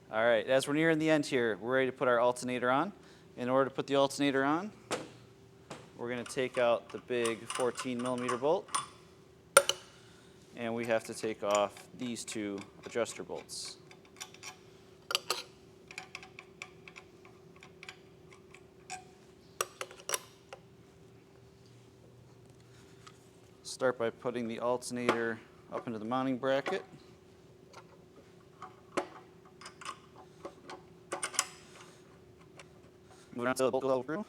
All right, as we're nearing the end here, we're ready to put our alternator on. In order to put the alternator on, we're going to take out the big 14 millimeter bolt, and we have to take off these two adjuster bolts. Start by putting the alternator up into the mounting bracket. Move it until the bolt goes through.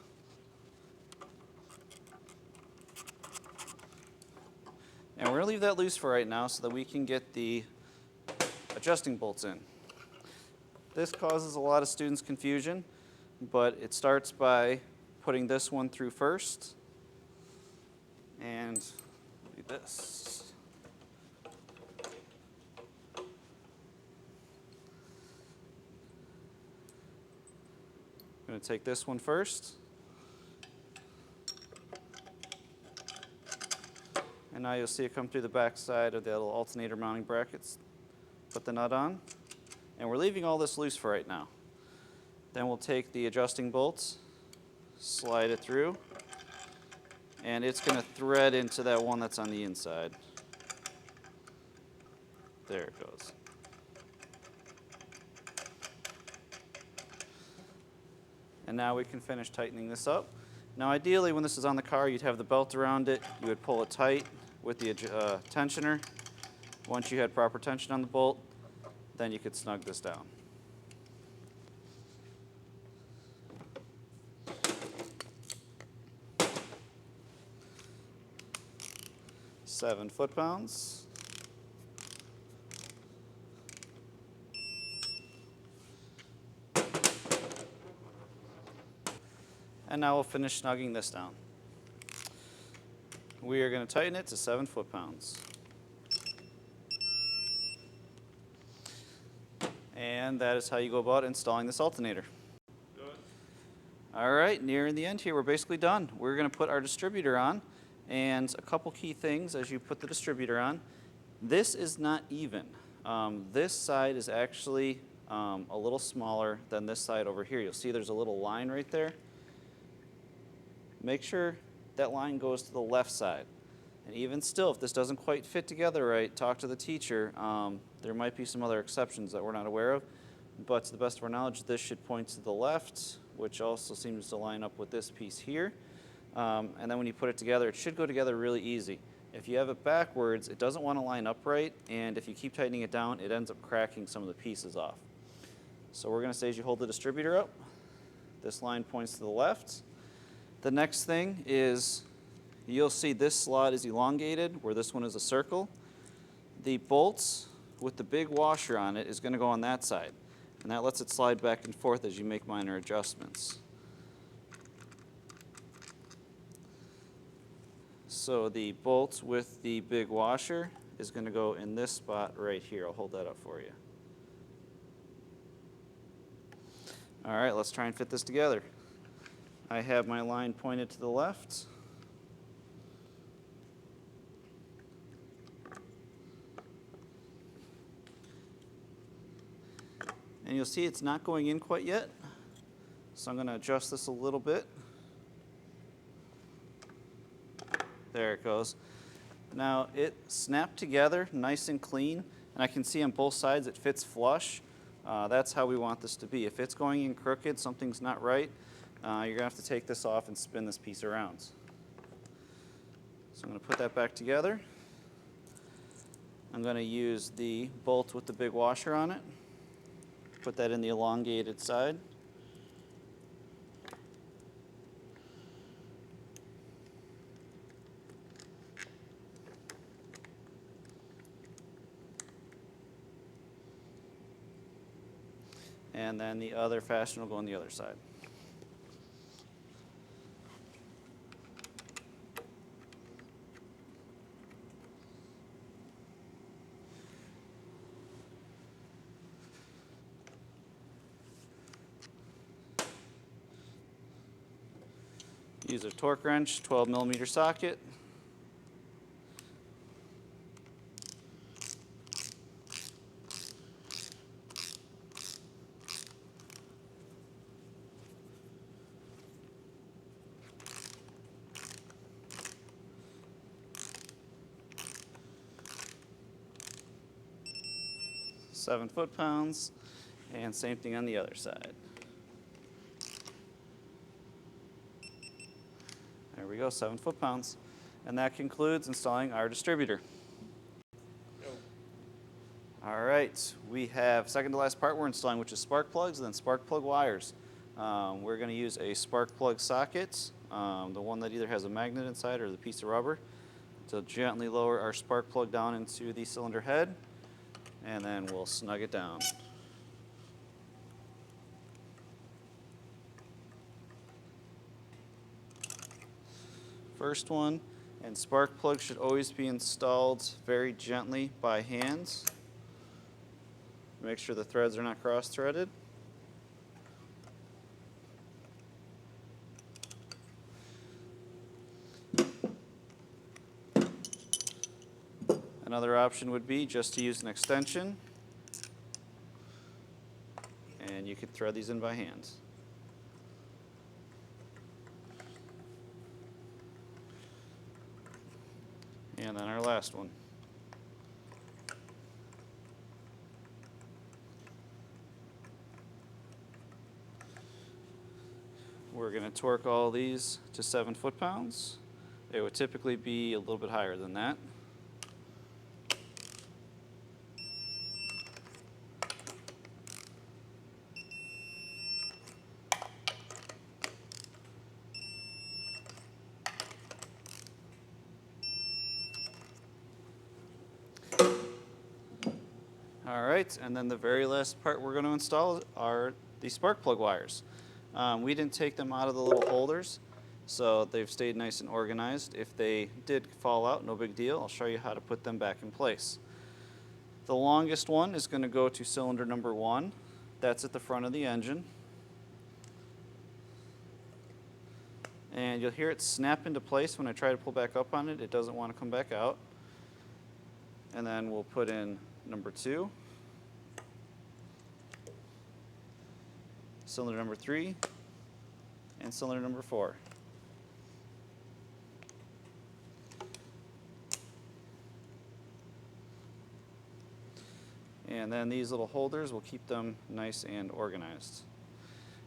And we're going to leave that loose for right now so that we can get the adjusting bolts in. This causes a lot of students confusion, but it starts by putting this one through first. And do this. I'm going to take this one first. And now you'll see it come through the back side of the little alternator mounting brackets. Put the nut on. And we're leaving all this loose for right now. Then we'll take the adjusting bolts, slide it through, and it's going to thread into that one that's on the inside. There it goes. And now we can finish tightening this up. Now ideally when this is on the car, you'd have the belt around it. You would pull it tight with the tensioner. Once you had proper tension on the bolt, then you could snug this down. Seven foot-pounds. And now we'll finish snugging this down. We are going to tighten it to 7 foot-pounds. And that is how you go about installing this alternator. Good. All right, nearing the end here, we're basically done. We're going to put our distributor on. And a couple key things as you put the distributor on. This is not even. This side is actually a little smaller than this side over here. You'll see there's a little line right there. Make sure that line goes to the left side. And even still, if this doesn't quite fit together right, talk to the teacher. There might be some other exceptions that we're not aware of, but to the best of our knowledge, this should point to the left, which also seems to line up with this piece here. And then when you put it together, it should go together really easy. If you have it backwards, it doesn't want to line up right, and if you keep tightening it down, it ends up cracking some of the pieces off. So we're going to say as you hold the distributor up, this line points to the left. The next thing is you'll see this slot is elongated where this one is a circle. The bolts with the big washer on it is going to go on that side, and that lets it slide back and forth as you make minor adjustments. So the bolts with the big washer is going to go in this spot right here. I'll hold that up for you. All right, let's try and fit this together. I have my line pointed to the left. And you'll see it's not going in quite yet. So I'm going to adjust this a little bit. There it goes. Now it snapped together nice and clean, and I can see on both sides it fits flush. That's how we want this to be. If it's going in crooked, something's not right, you're going to have to take this off and spin this piece around. So I'm going to put that back together. I'm going to use the bolt with the big washer on it. Put that in the elongated side. And then the other fastener will go on the other side. Use a torque wrench, 12 millimeter socket. 7 foot-pounds, and same thing on the other side. There we go, 7 foot-pounds. And that concludes installing our distributor. All right, we have second to last part we're installing, which is spark plugs and then spark plug wires. We're going to use a spark plug socket, the one that either has a magnet inside or the piece of rubber, to gently lower our spark plug down into the cylinder head, and then we'll snug it down. First one, and spark plugs should always be installed very gently by hand. Make sure the threads are not cross-threaded. Another option would be just to use an extension, and you could thread these in by hand. And then our last one. We're going to torque all these to 7 foot-pounds. It would typically be a little bit higher than that. All right, and then the very last part we're going to install are the spark plug wires. We didn't take them out of the little holders, so they've stayed nice and organized. If they did fall out, no big deal. I'll show you how to put them back in place. The longest one is going to go to cylinder number 1. That's at the front of the engine. And you'll hear it snap into place when I try to pull back up on it. It doesn't want to come back out. And then we'll put in number 2. Cylinder number 3, and cylinder number 4. And then these little holders will keep them nice and organized.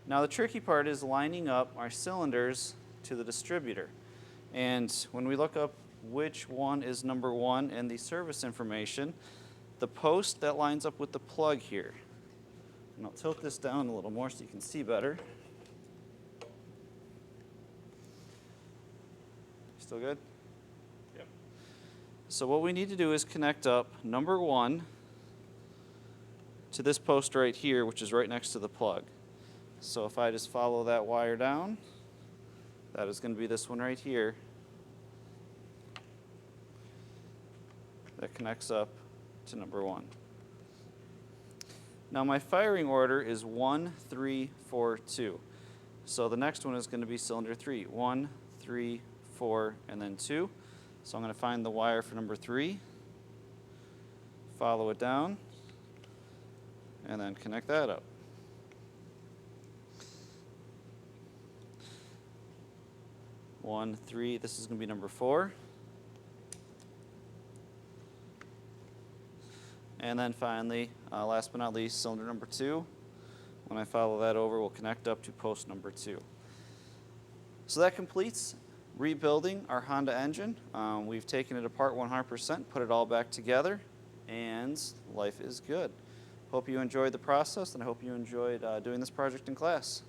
Now the tricky part is lining up our cylinders to the distributor. And when we look up which one is number 1 in the service information, the post that lines up with the plug here. And I'll tilt this down a little more so you can see better. Still good? Yep. So what we need to do is connect up number 1 to this post right here, which is right next to the plug. So if I just follow that wire down, that is going to be this one right here. That connects up to number 1. Now my firing order is 1, 3, 4, 2. So the next one is going to be cylinder 3. 1, 3, 4, and then 2. So I'm going to find the wire for number 3, follow it down, and then connect that up. One, 3, this is going to be number 4. And then finally, last but not least, cylinder number 2. When I follow that over, we'll connect up to post number 2. So that completes rebuilding our Honda engine. We've taken it apart 100%, put it all back together, and life is good. Hope you enjoyed the process, and I hope you enjoyed doing this project in class.